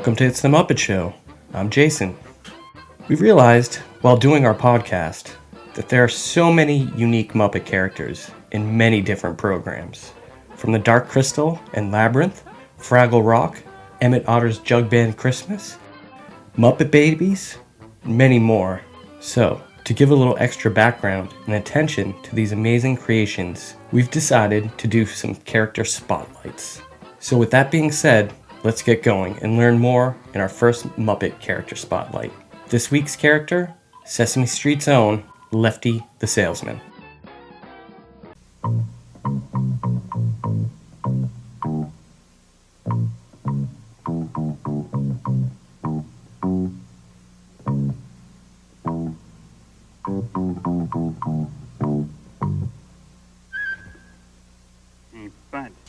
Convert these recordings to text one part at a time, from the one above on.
Welcome to It's the Muppet Show. I'm Jason. We've realized, while doing our podcast, that there are so many unique Muppet characters in many different programs. From The Dark Crystal and Labyrinth, Fraggle Rock, Emmett Otter's Jug Band Christmas, Muppet Babies, and many more. So, to give a little extra background and attention to these amazing creations, we've decided to do some character spotlights. So with that being said, let's get going and learn more in our first Muppet character spotlight. This week's character, Sesame Street's own Lefty the Salesman.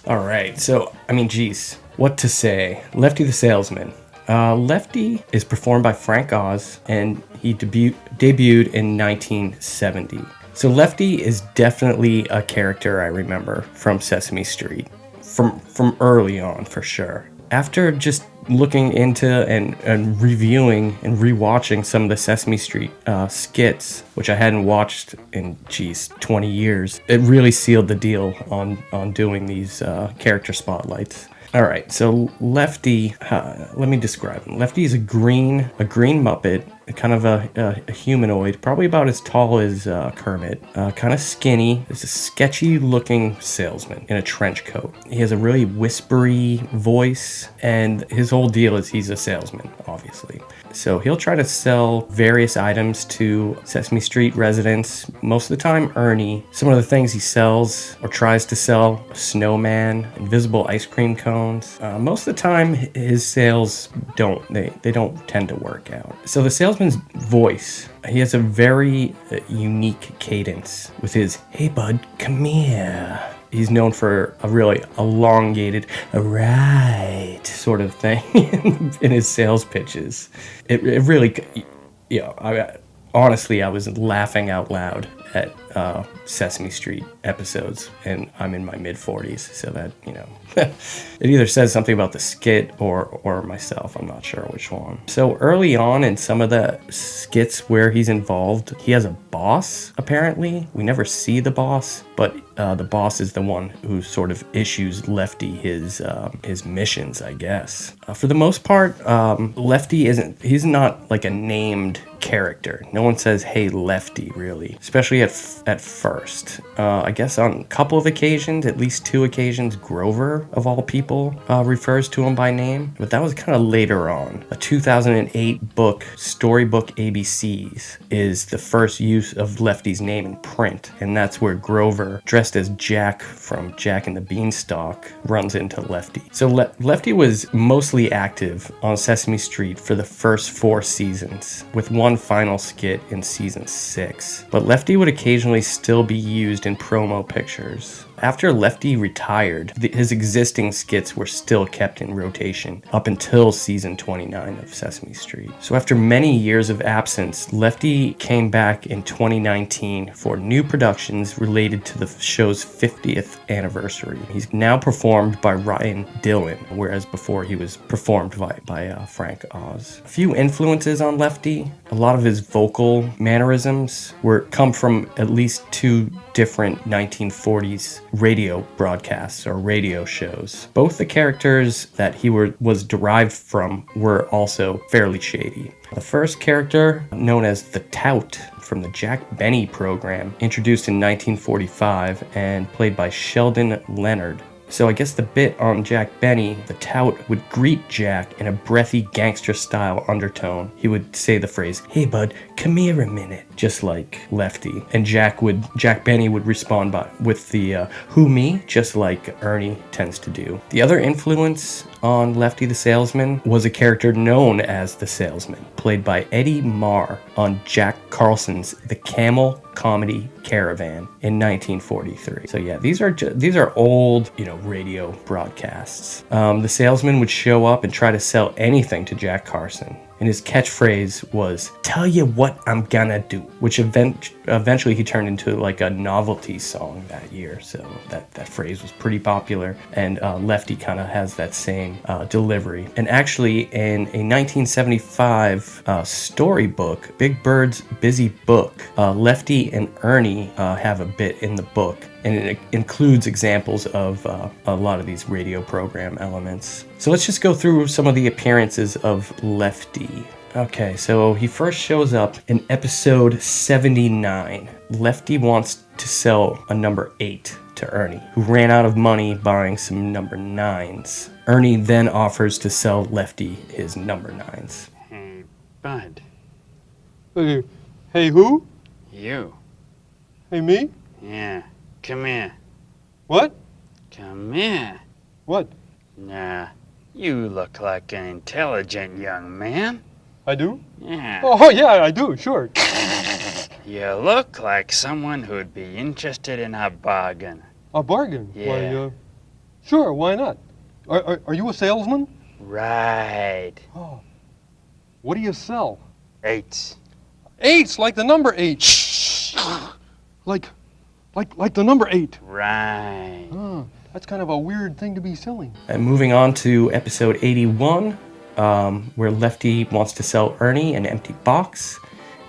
Alright, so, geez, what to say? Lefty the Salesman. Lefty is performed by Frank Oz, and he debuted in 1970. So Lefty is definitely a character I remember from Sesame Street, from early on for sure. After just looking into and reviewing and rewatching some of the Sesame Street skits, which I hadn't watched in 20 years, it really sealed the deal on doing these character spotlights. Alright, so Lefty, let me describe him. Lefty is a green Muppet, kind of a humanoid, probably about as tall as Kermit, kind of skinny. He's a sketchy looking salesman in a trench coat. He has a really whispery voice, and his whole deal is he's a salesman, obviously. So he'll try to sell various items to Sesame Street residents, most of the time Ernie. Some of the things he sells or tries to sell: a snowman, invisible ice cream cones. Most of the time his sales don't tend to work out. So the salesman's voice, he has a very unique cadence with his "Hey bud, come here." He's known for a really elongated, "right" sort of thing in his sales pitches. It really, honestly, I was laughing out loud at Sesame Street episodes, and I'm in my mid-40s, so that, it either says something about the skit or myself. I'm not sure which one. So early on in some of the skits where he's involved, he has a boss, apparently. We never see the boss, but the boss is the one who sort of issues Lefty his missions, I guess. For the most part, Lefty he's not like a named character. No one says, "Hey Lefty," really, especially at first. I guess on a couple of occasions, at least 2 occasions, Grover, of all people, refers to him by name, but that was kind of later on. A 2008 book, Storybook ABCs, is the first use of Lefty's name in print, and that's where Grover, dressed as Jack from Jack and the Beanstalk, runs into Lefty. So Lefty was mostly active on Sesame Street for the first 4 seasons, with one final skit in season 6. But Lefty would occasionally still be used in promo pictures. After Lefty retired, his existing skits were still kept in rotation up until season 29 of Sesame Street. So after many years of absence, Lefty came back in 2019 for new productions related to the show's 50th anniversary. He's now performed by Ryan Dillon, whereas before he was performed by Frank Oz. A few influences on Lefty: a lot of his vocal mannerisms come from at least 2 different 1940s radio broadcasts or radio shows. Both the characters that he was derived from were also fairly shady. The first character, known as the Tout from the Jack Benny program, introduced in 1945 and played by Sheldon Leonard. So I guess the bit on Jack Benny, the Tout would greet Jack in a breathy gangster-style undertone. He would say the phrase, "Hey bud, come here a minute," just like Lefty. And Jack Benny would respond with the "Who, me?" just like Ernie tends to do. The other influence on Lefty the Salesman was a character known as the Salesman, played by Eddie Marr on Jack Carlson's The Camel Comedy Caravan in 1943. So yeah, these are old, radio broadcasts. The salesman would show up and try to sell anything to Jack Carson. and his catchphrase was, "Tell you what I'm gonna do," which eventually he turned into like a novelty song that year. So that phrase was pretty popular, and Lefty kind of has that same delivery. And actually, in a 1975 storybook, Big Bird's Busy Book, Lefty and Ernie have a bit in the book, and it includes examples of a lot of these radio program elements. So let's just go through some of the appearances of Lefty. Okay, so he first shows up in episode 79. Lefty wants to sell a number 8 to Ernie, who ran out of money buying some number 9s. Ernie then offers to sell Lefty his number 9s. Hey, Bud. Hey, who? You. Hey, me? Yeah. Come here. What? Come here. What? Nah. You look like an intelligent young man. I do? Yeah. Oh, yeah, I do, sure. You look like someone who'd be interested in a bargain. A bargain? Yeah. Why, sure, why not? Are you a salesman? Right. Oh. What do you sell? 8. 8's like the number 8. like the number 8. Right. Oh, that's kind of a weird thing to be selling. And moving on to episode 81, where Lefty wants to sell Ernie an empty box,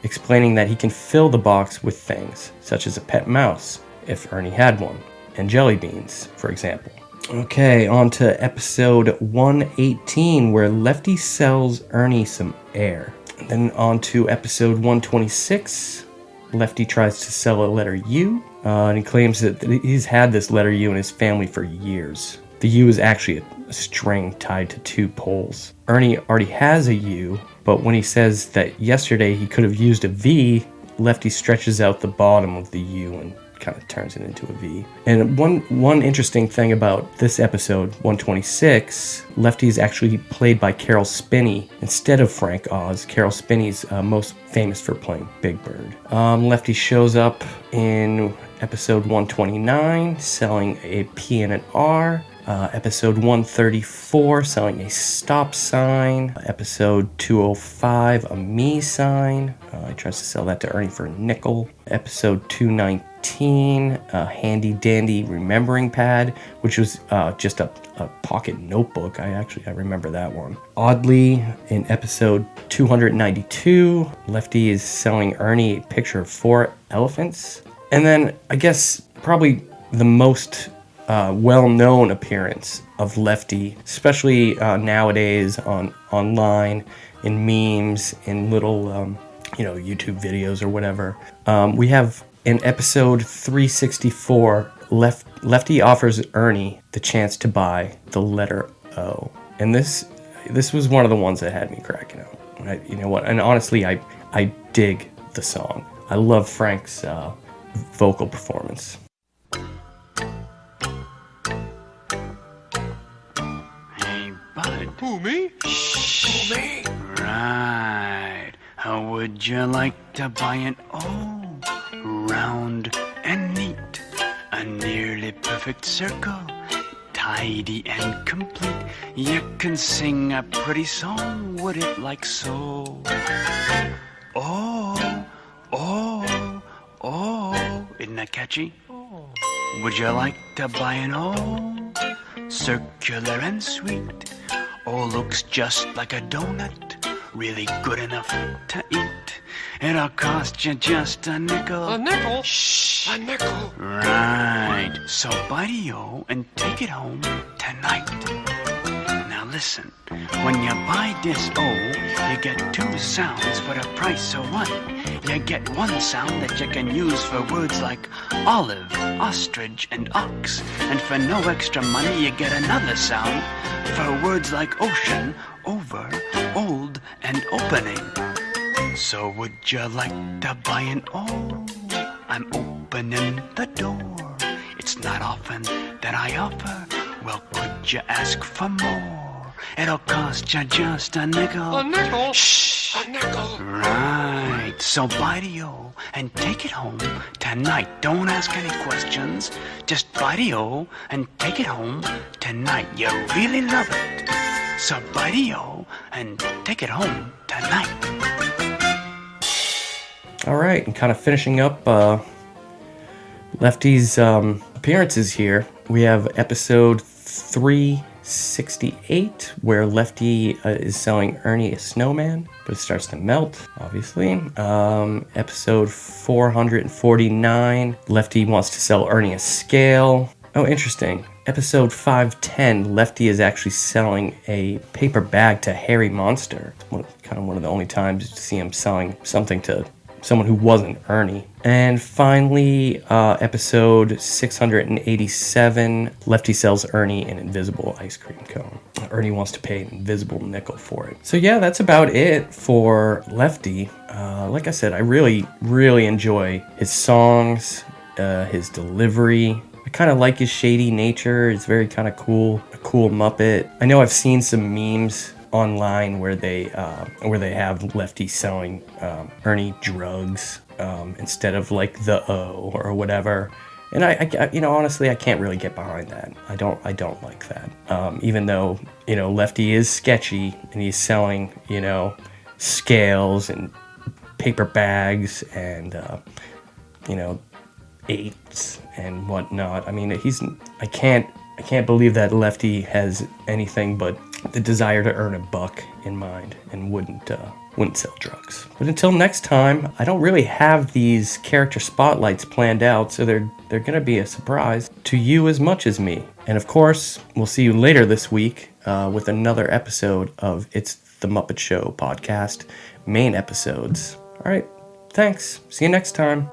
explaining that he can fill the box with things, such as a pet mouse, if Ernie had one, and jelly beans, for example. Okay, on to episode 118, where Lefty sells Ernie some air. And then on to episode 126, Lefty tries to sell a letter U, and he claims that he's had this letter U in his family for years. The U is actually a string tied to 2 poles. Ernie already has a U, but when he says that yesterday he could have used a V, Lefty stretches out the bottom of the U and kind of turns it into a V. And one interesting thing about this episode, 126, Lefty is actually played by Carol Spinney instead of Frank Oz. Carol Spinney's most famous for playing Big Bird. Lefty shows up in episode 129, selling a P and an R. Episode 134, selling a stop sign. Episode 205, a me sign. He tries to sell that to Ernie for a nickel. Episode 219, a handy dandy remembering pad, which was just a pocket notebook. I remember that one. Oddly, in episode 292, Lefty is selling Ernie a picture of 4 elephants. And then I guess probably the most well-known appearance of Lefty, especially nowadays online, in memes, in little YouTube videos or whatever. We have in episode 364, Lefty offers Ernie the chance to buy the letter O, and this was one of the ones that had me cracking up. You know what? And honestly, I dig the song. I love Frank's vocal performance. Who, me? Shh. Who, me? Right. How would you like to buy an O? Round and neat. A nearly perfect circle. Tidy and complete. You can sing a pretty song with it like so. Oh, oh, oh. Isn't that catchy? Oh. Would you like to buy an O? Circular and sweet. Oh, looks just like a donut, really good enough to eat. It'll cost you just a nickel. A nickel? Shh. A nickel? Right. So buy the O and take it home tonight. Now listen, when you buy this O, you get 2 sounds for the price of 1. You get 1 sound that you can use for words like olive, ostrich, and ox. And for no extra money, you get another sound for words like ocean, over, old, and opening. So would you like to buy an O? I'm opening the door. It's not often that I offer. Well, could you ask for more? It'll cost you just a nickel. A nickel? Shh. A nickel? Right. So buy the O and take it home tonight. Don't ask any questions. Just buy the O and take it home tonight. You really love it. So buddy-o, and take it home tonight. All right, and kind of finishing up Lefty's appearances here. We have episode 368, where Lefty is selling Ernie a snowman, but it starts to melt, obviously. Episode 449, Lefty wants to sell Ernie a scale. Oh, interesting. Episode 510, Lefty is actually selling a paper bag to Hairy Monster. Kind of one of the only times you see him selling something to someone who wasn't Ernie. And finally, episode 687, Lefty sells Ernie an invisible ice cream cone. Ernie wants to pay an invisible nickel for it. So yeah, that's about it for Lefty. Like I said, I really, really enjoy his songs, his delivery. I kind of like his shady nature. It's very kind of cool, a cool Muppet. I know I've seen some memes online where they have Lefty selling Ernie drugs instead of like the O or whatever, and I honestly I can't really get behind that. I don't like that. Even though Lefty is sketchy and he's selling scales and paper bags and eights and whatnot. I mean I can't believe that Lefty has anything but the desire to earn a buck in mind and wouldn't sell drugs. But until next time, I don't really have these character spotlights planned out, so they're gonna be a surprise to you as much as me. And of course, we'll see you later this week with another episode of It's the Muppet Show podcast, main episodes. All right, thanks. See you next time.